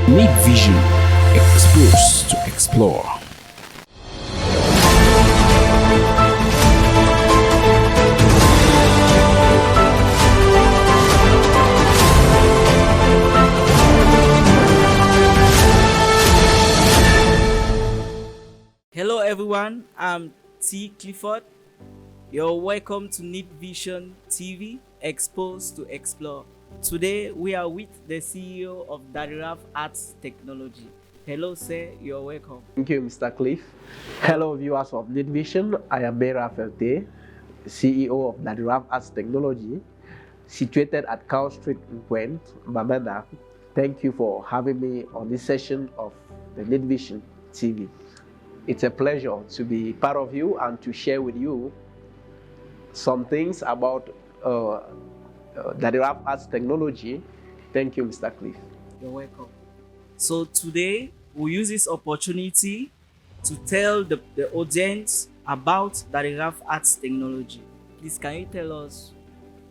Neatvision, exposed to explore. Hello everyone, I'm T. Clifford. You're welcome to Neatvision TV, exposed to explore. Today we are with the CEO of RAPH Arts Technology. Hello sir, you're welcome. Thank you, Mr. Cliff. Hello, viewers of neatvision. I am Bamenda, CEO of RAPH Arts Technology, situated at Cow Street in Gwent, Bamenda. Thank you for having me on this session of the Neatvision TV. It's a pleasure to be part of you and to share with you some things about RAPH Arts Technology. Thank you, Mr. Cliff. You're welcome. So today we'll use this opportunity to tell the audience about RAPH Arts Technology. Please, can you tell us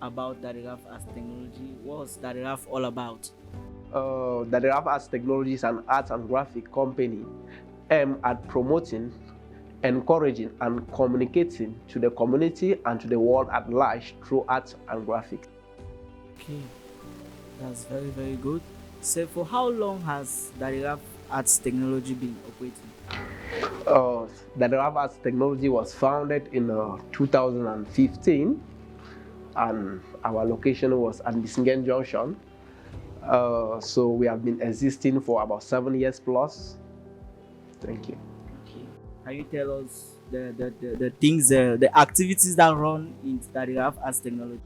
about RAPH Arts Technology? What's RAPH all about? RAPH Arts Technology is an arts and graphic company aimed at promoting, encouraging, and communicating to the community and to the world at large through arts and graphics. Okay, that's very, very good. So for how long has RAPH Arts Technology been operating? RAPH Arts Technology was founded in 2015, and our location was at Bisingen Junction. So we have been existing for about 7 years plus. Thank you. Okay. Can you tell us the things, the activities that run in RAPH Arts Technology?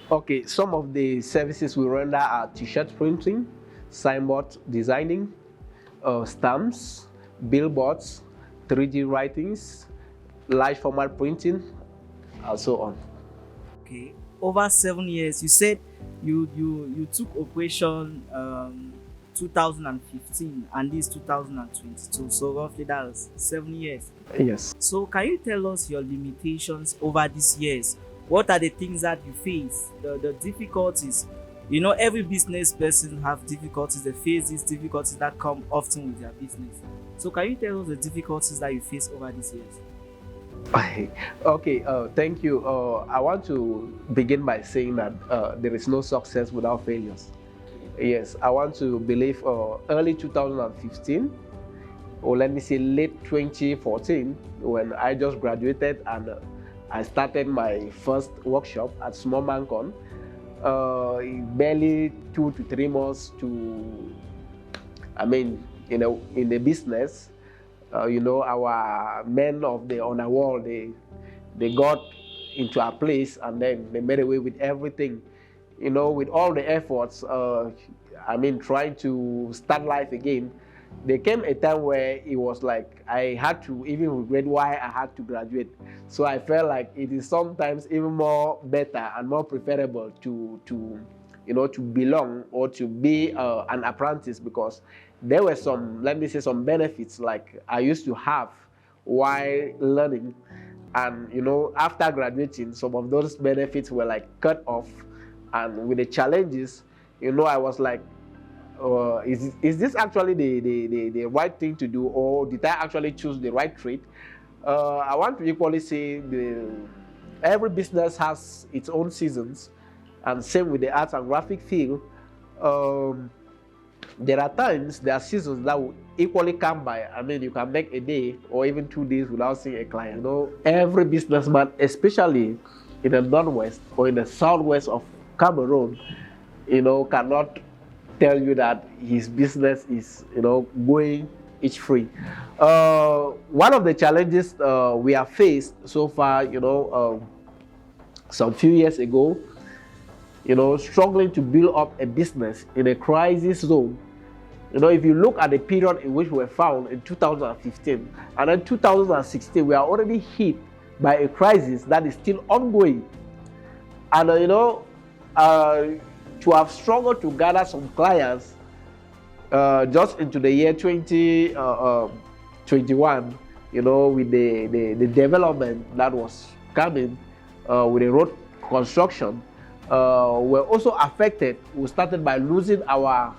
Okay, some of the services we render are t-shirt printing, signboard designing, stamps, billboards, 3D writings, large format printing, and so on. Okay. Over 7 years, you said you took operation 2015 and this 2022, so roughly that's 7 years. Yes. So can you tell us your limitations over these years? What are the things that you face, the difficulties? You know, every business person have difficulties. They face these difficulties that come often with their business. So can you tell us the difficulties that you face over these years? Okay, thank you. I want to begin by saying that there is no success without failures. Yes, I want to believe early 2015, or let me say late 2014, when I just graduated and I started my first workshop at Small Mancon. Barely 2 to 3 months in the business, our men of the underworld, they got into a place and then they made away with everything. With all the efforts, trying to start life again, there came a time where it was like I had to even regret why I had to graduate. So I felt like it is sometimes even more better and more preferable to belong or to be an apprentice, because there were some benefits like I used to have while learning, and after graduating, some of those benefits were like cut off. And with the challenges, I was like, is this actually the right thing to do, or did I actually choose the right trade? I want to equally say every business has its own seasons, and same with the arts and graphic field. There are seasons that will equally come by. You can make a day or even 2 days without seeing a client. Every businessman, especially in the northwest or in the southwest of Cameroon, cannot tell you that his business is, going each free. One of the challenges we have faced so far, some few years ago, struggling to build up a business in a crisis zone. If you look at the period in which we were found in 2015 and then 2016, we are already hit by a crisis that is still ongoing. And to have struggled to gather some clients just into the year 2021, with the development that was coming with the road construction, were also affected. We started by losing our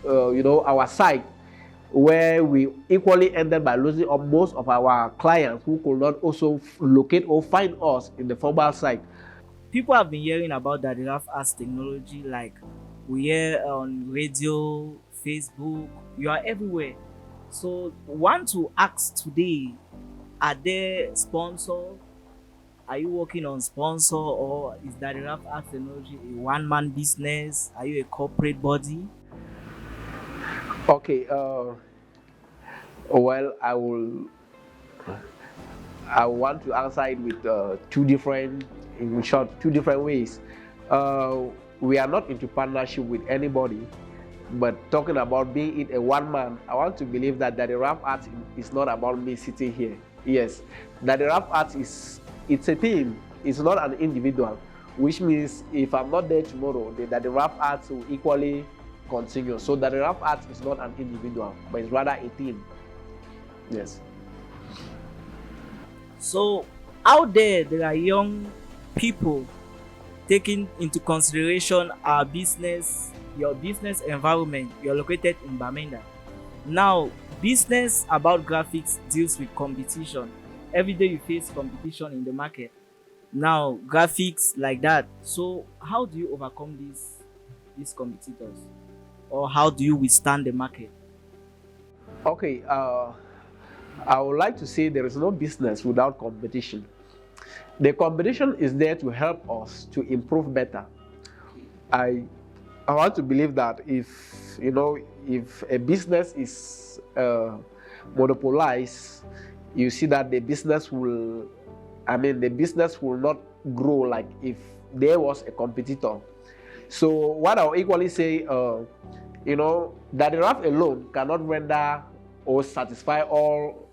our site, where we equally ended by losing up most of our clients who could not also locate or find us in the formal site. People have been hearing about that RAPH as technology, like we hear on radio, Facebook, you are everywhere. So want to ask today, are there sponsor? Are you working on sponsor, or is that RAPH as technology a one-man business? Are you a corporate body? Okay, well, I want to answer it with in short, two different ways. We are not into partnership with anybody, but talking about being it a one man, I want to believe that the rap art is not about me sitting here. Yes, that the rap art it's a team. It's not an individual, which means if I'm not there tomorrow, that the rap art will equally continue. So that the rap art is not an individual, but it's rather a team. Yes. So out there are young people taking into consideration our business, your business environment. You're located in Bamenda. Now, business about graphics deals with competition. Every day you face competition in the market. Now, graphics like that. So, how do you overcome these competitors, or how do you withstand the market? Okay. I would like to say there is no business without competition. The competition is there to help us to improve better. I want to believe that if a business is monopolized, you see that the business will not grow like if there was a competitor. So what I'll equally say, that the RAF alone cannot render or satisfy all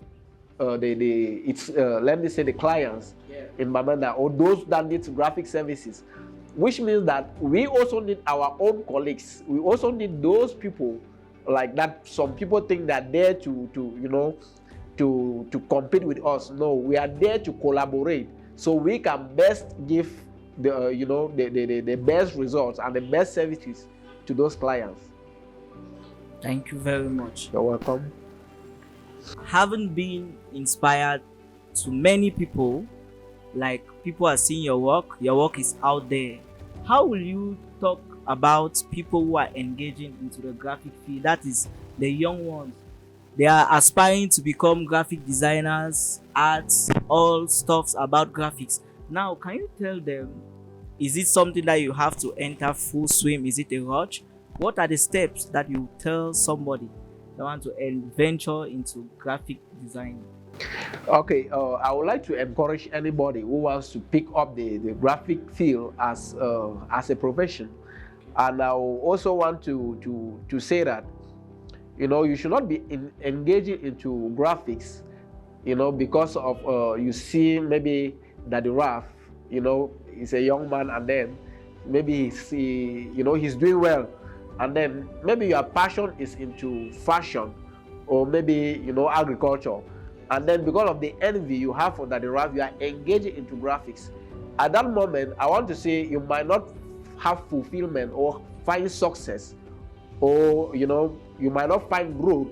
let me say the clients in Bamenda, or those that need graphic services, which means that we also need our own colleagues. We also need those people like that. Some people think that they're to compete with us. No, we are there to collaborate, so we can best give the best results and the best services to those clients. Thank you very much. You're welcome. Having been inspired to many people, like people are seeing your work is out there. How will you talk about people who are engaging into the graphic field? That is the young ones. They are aspiring to become graphic designers, arts, all stuffs about graphics. Now, can you tell them, is it something that you have to enter full swim? Is it a rush? What are the steps that you tell somebody that want to venture into graphic design? Okay, I would like to encourage anybody who wants to pick up the graphic field as a profession, and I also want to say that you should not be engaging into graphics, because of you see maybe that the RAF, is a young man, and then maybe he's doing well, and then maybe your passion is into fashion, or maybe agriculture, and then because of the envy you have for that RAF, you are engaging into graphics. At that moment, I want to say you might not have fulfillment or find success, or you might not find growth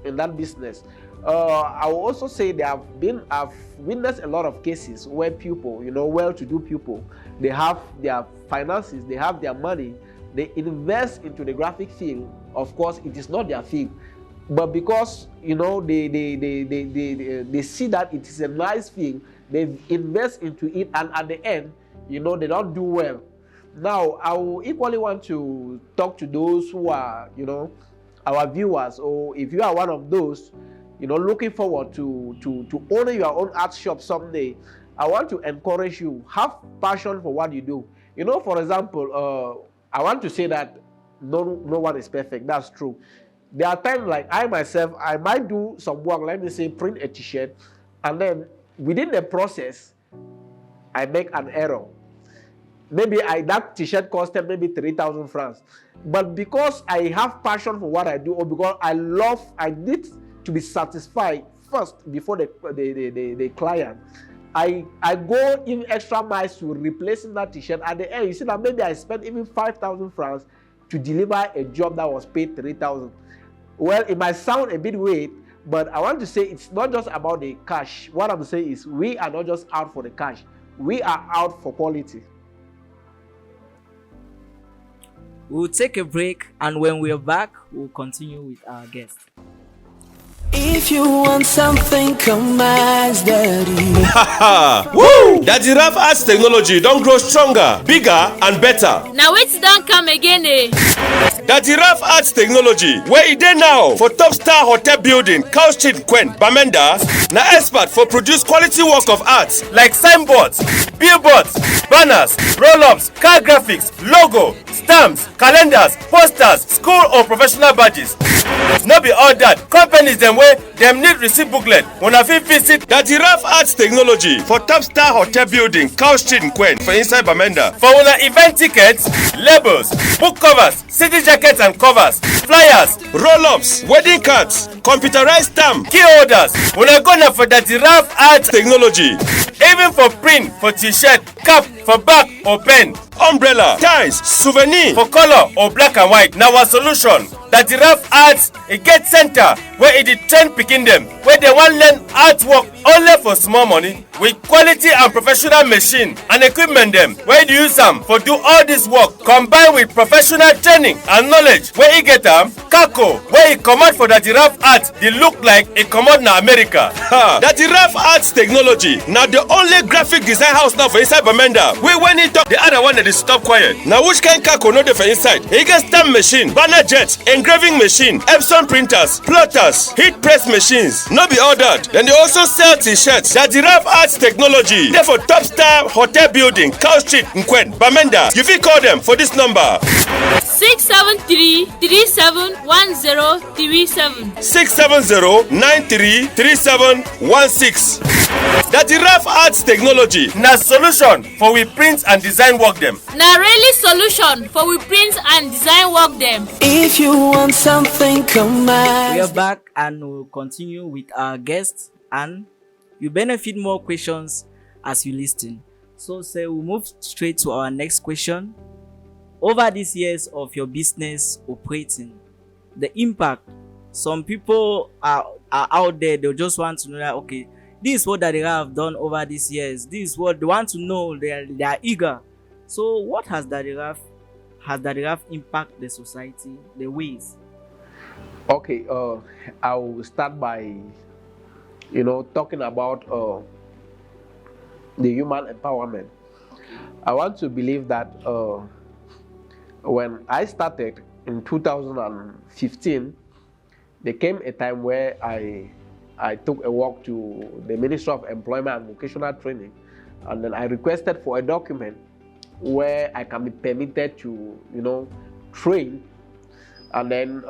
in that business. I will also say I've witnessed a lot of cases where people, well-to-do people, they have their finances, they have their money, they invest into the graphic field. Of course, it is not their field, but because they see that it is a nice field, they invest into it, and at the end, they don't do well. Now, I will equally want to talk to those who are, our viewers, or if you are one of those, looking forward to owning your own art shop someday. I want to encourage you, have passion for what you do. For example, I want to say that no one is perfect. That's true. There are times like I myself, I might do some work, let me say print a t-shirt, and then within the process, I make an error. Maybe that t-shirt costed maybe 3,000 francs. But because I have passion for what I do, or because I need to be satisfied first before the client, I go even extra miles to replacing that t-shirt. At the end, you see that maybe I spent even 5,000 francs to deliver a job that was paid 3,000. Well, it might sound a bit weird, but I want to say it's not just about the cash. What I'm saying is we are not just out for the cash. We are out for quality. We'll take a break, and when we're back, we'll continue with our guest. If you want something, come ask Daddy. Woo! Daddy RAPH technology don't grow stronger, bigger, and better. Now it's don't come again, eh? Daddy RAPH technology, where it dey now for top star hotel building, Cow Street, Quen, Bamenda, na expert for produce quality work of art like signboards, billboards, banners, roll-ups, car graphics, logo, stamps, calendars, posters, school or professional badges. No be all that. Companies them way them need receipt booklet. When I visit Daddy RAPH technology for top star hotel building, Cow Street, Quen, for inside Bamenda. For una event tickets, labels, book covers, CD jackets and covers, flyers, roll-ups, wedding cards, computerized stamp, key holders. When I go now for Daddy RAPH technology, even for print, for t-shirt, cap, for bag or pen, umbrella, ties, souvenir for color or black and white. Now our solution. Daddy RAPH a get center where it train picking them, where they want learn artwork only for small money with quality and professional machine and equipment them where you use them for do all this work combined with professional training and knowledge where you get them Kako where you command for Daddy RAPH they look like a command na America. Daddy RAPH technology now the only graphic design house now for inside Bamenda. We when it talk the other one that is stop quiet. Now which kind Kako no dey for inside? You get stamp machine, banner jets, engraving machine, Epson printers, plotters, heat press machines. No be all that. Then they also sell t-shirts. Daddy RAPH technology. They for top star hotel building, Cow Street, Quen, Bamenda. You fit call them for this number. 673-371037. 670-933716. Daddy RAPH technology. Na solution for we print and design work them. Na really solution for we print and design work them. If you want something, come ask. We are back and we'll continue with our guest, and you benefit more questions as you listen. So we'll move straight to our next question. Over these years of your business operating, the impact, some people are out there, they just want to know that, okay, this is what they have done over these years. This is what they want to know. They are eager. So what has Daddy RAPH impact the society, the ways? Okay, I will start by, talking about the human empowerment. I want to believe that when I started in 2015, there came a time where I took a walk to the Ministry of Employment and Vocational Training, and then I requested for a document where I can be permitted to, train and then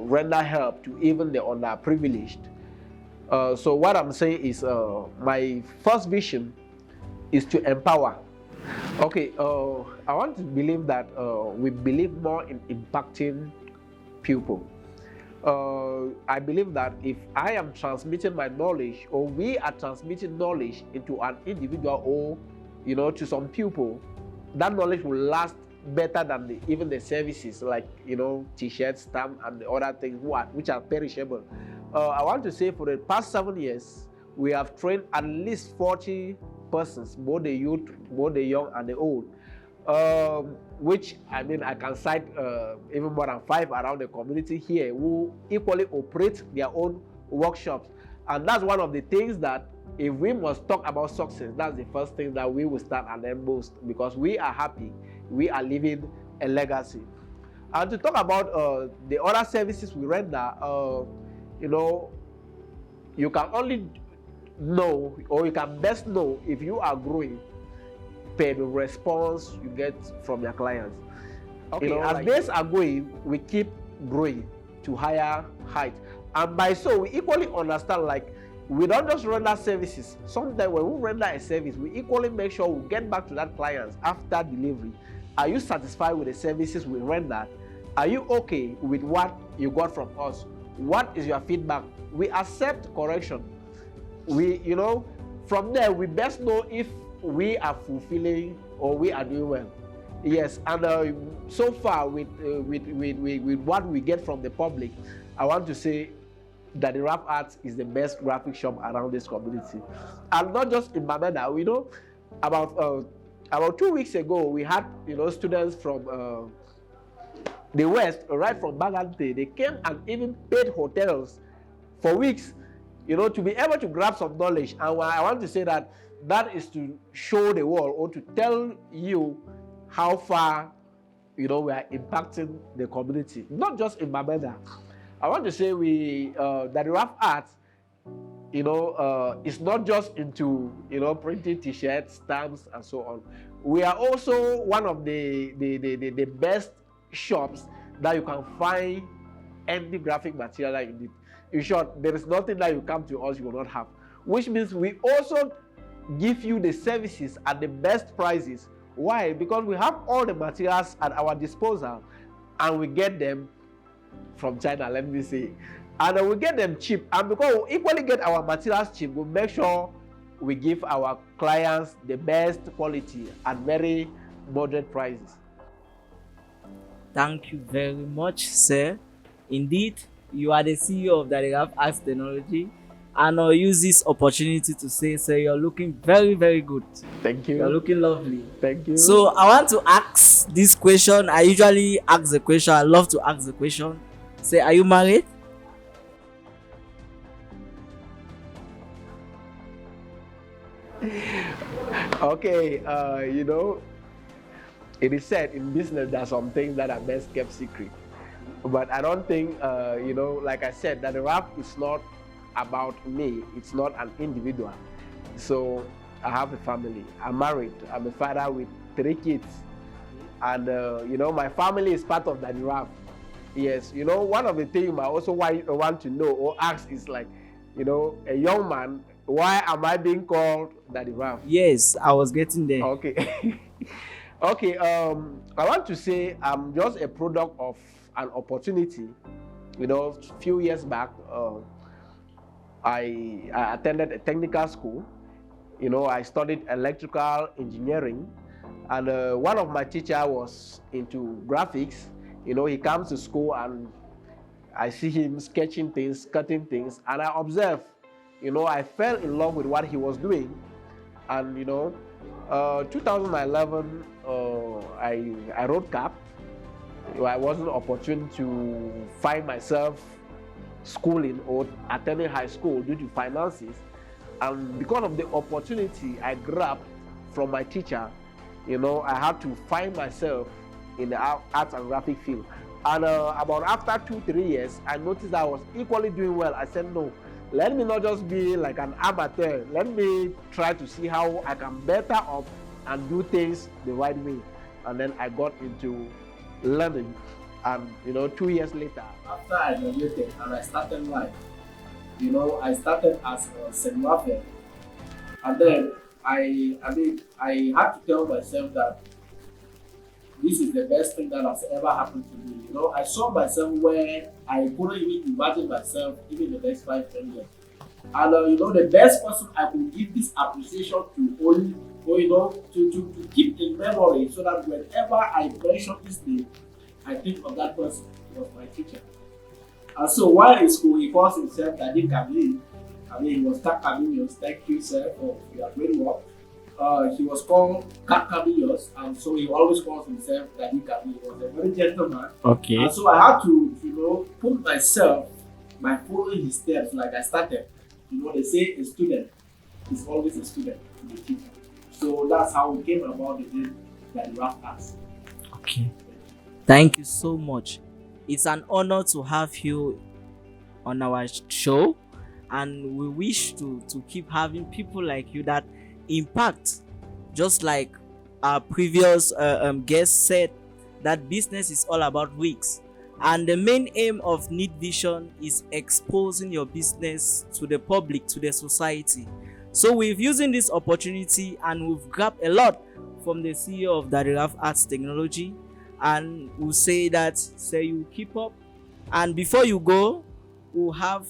render help to even the underprivileged. So what I'm saying is my first vision is to empower. Okay, I want to believe that we believe more in impacting people. I believe that if I am transmitting my knowledge, or we are transmitting knowledge into an individual or, to some people, that knowledge will last better than even the services like, t-shirts, stamp, and the other things which are perishable. I want to say for the past 7 years, we have trained at least 40 persons, both the youth, both the young and the old, which I can cite even more than 5 around the community here who equally operate their own workshops. And that's one of the things that if we must talk about success, that's the first thing that we will start and then boast, because we are happy, we are leaving a legacy. And to talk about the other services we render, you can only know, or you can best know if you are growing per the response you get from your clients. Okay, as days are going, we keep growing to higher heights. And by so, we equally understand, we don't just render services. Sometimes when we render a service, we equally make sure we get back to that client after delivery. Are you satisfied with the services we rendered? Are you okay with what you got from us? What is your feedback? We accept correction. From there, we best know if we are fulfilling or we are doing well. Yes, and so far with what we get from the public, I want to say that the RAPH Arts is the best graphic shop around this community, and not just in Bamenda. We know about 2 weeks ago we had students from the West, right from Bagante. They came and even paid hotels for weeks, to be able to grab some knowledge. And I want to say that is to show the world, or to tell you how far we are impacting the community, not just in Bamenda. I want to say that the RAPH Arts, is not just into printing t-shirts, stamps, and so on. We are also one of the best shops that you can find any graphic material that you need. In short, there is nothing that you come to us you will not have, which means we also give you the services at the best prices. Why? Because we have all the materials at our disposal, and we get them from China, let me say, and we get them cheap. And because we equally get our materials cheap, we make sure we give our clients the best quality at very moderate prices. Thank you very much, sir. Indeed, you are the CEO of the RAPH Arts Technology, and I'll use this opportunity to say, sir, you're looking very, very good. Thank you. You're looking lovely. Thank you. So I want to ask this question. I usually ask the question. I love to ask the question. Say, are you married? Okay, it is said in business there are some things that are best kept secret. But I don't think, like I said, that the rap is not about me. It's not an individual. So I have a family. I'm married. I'm a father with 3 kids. And, my family is part of the rap. Yes, one of the things you might also want to know or ask is like, a young man, why am I being called Daddy Raf? Yes, I was getting there. Okay. Okay, I want to say I'm just a product of an opportunity. A few years back, I attended a technical school. I studied electrical engineering, and one of my teachers was into graphics. He comes to school and I see him sketching things, cutting things, and I observe. I fell in love with what he was doing, and 2011, I wrote CAP. I wasn't opportune to find myself schooling or attending high school due to finances, and because of the opportunity I grabbed from my teacher, I had to find myself in the arts and graphic field. And about after 2-3 years, I noticed that I was equally doing well. I said, no, let me not just be like an amateur. Let me try to see how I can better up and do things the right way. And then I got into learning. And 2 years later, after I graduated and I started life, I started as a cinematographer. And then I had to tell myself that this is the best thing that has ever happened to me. I saw myself where I couldn't even imagine myself even the next 5-10 years. And the best person I could give this appreciation to only, to keep in memory, so that whenever I mention this name, I think of that person. Was my teacher. And so while in school, he calls himself Daddy Kamil. He was Kamilios. Thank you, sir, for your great work. He was called Kamilios, and so he always calls himself Daddy Kamil. He was a very gentleman. Okay. And so I had to, put myself by following his steps like I started. They say a student is always a student to the teacher. So that's how we came about the name that the RAPH Arts. Okay. Thank you so much. It's an honor to have you on our show, and we wish to keep having people like you that impact, just like our previous guest said, that business is all about risks, and the main aim of neatvision is exposing your business to the public, to the society. So we've using this opportunity and we've grabbed a lot from the CEO of the RAPH Arts Technology, and we'll say that, say, you keep up, and before you go, we'll have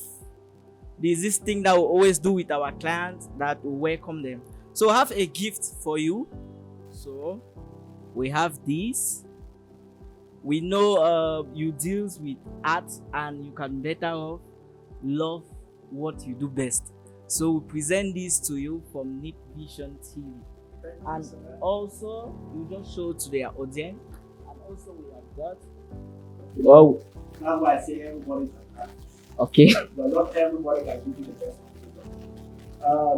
this thing that we always do with our clients, that will welcome them. So I have a gift for you. So We have this. We know you deals with art and you can better off love what you do best. So we present this to you from neatvision TV. And also you just show to their audience. And also we have got. Oh, That's why I say everybody can have. okay. But not everybody can give you the best.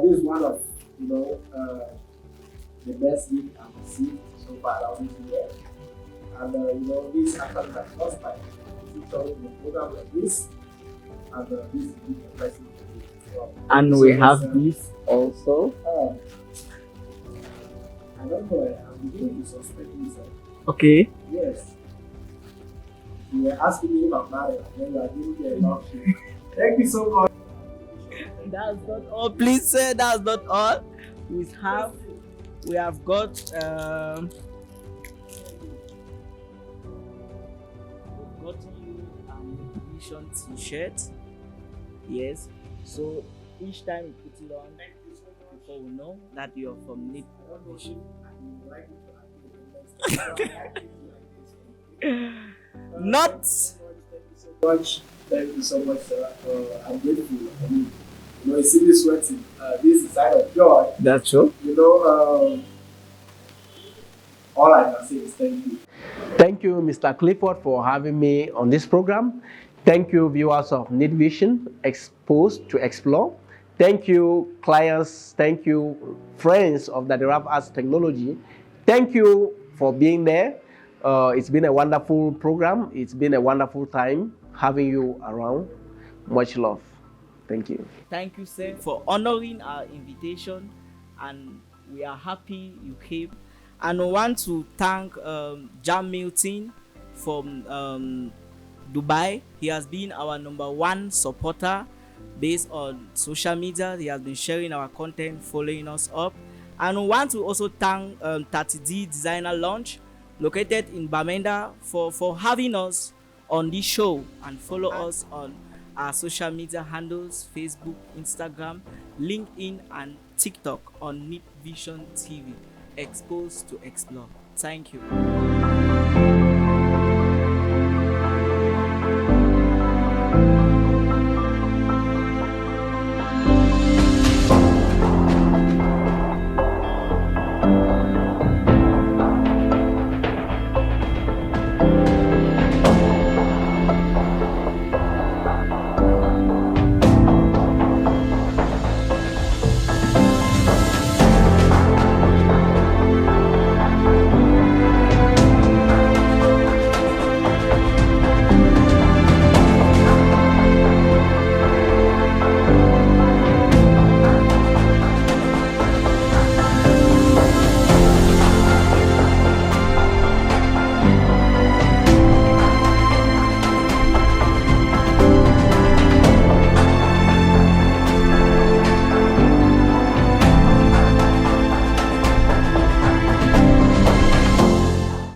This is one of the best gift I've received so far around this year. And this actually my first time featuring in a program like this. And this is a blessing to me as well. And So we it's, have this also. I don't know, I'm beginning to suspect this. Okay. Yes. You were asking me if I'm married, and then you are giving me a love shit. Thank you so much. That's not all. Please say that's not all. We have got we've got you mission t-shirt. Yes. So each time you put it on, people will know that you're from Neat Vision. Not. Thank you so much, sir. I'm grateful. I mean, you see me sweating. This is a sign of joy. That's true. All I can say is thank you. Thank you, Mr. Clifford, for having me on this program. Thank you, viewers of neatvision, Exposed to Explore. Thank you, clients. Thank you, friends of the RAPH Arts Technology. Thank you for being there. It's been a wonderful program. It's been a wonderful time having you around. Much love. Thank you. Thank you, sir, for honoring our invitation, and we are happy you came. And we want to thank Jam Milton from Dubai. He has been our #1 supporter based on social media. He has been sharing our content, following us up. And we want to also thank 30D Designer Lounge, located in Bamenda, for having us on this show, and follow us on our social media handles: Facebook, Instagram, LinkedIn, and TikTok on neatvision TV. Exposed to Explore. Thank you.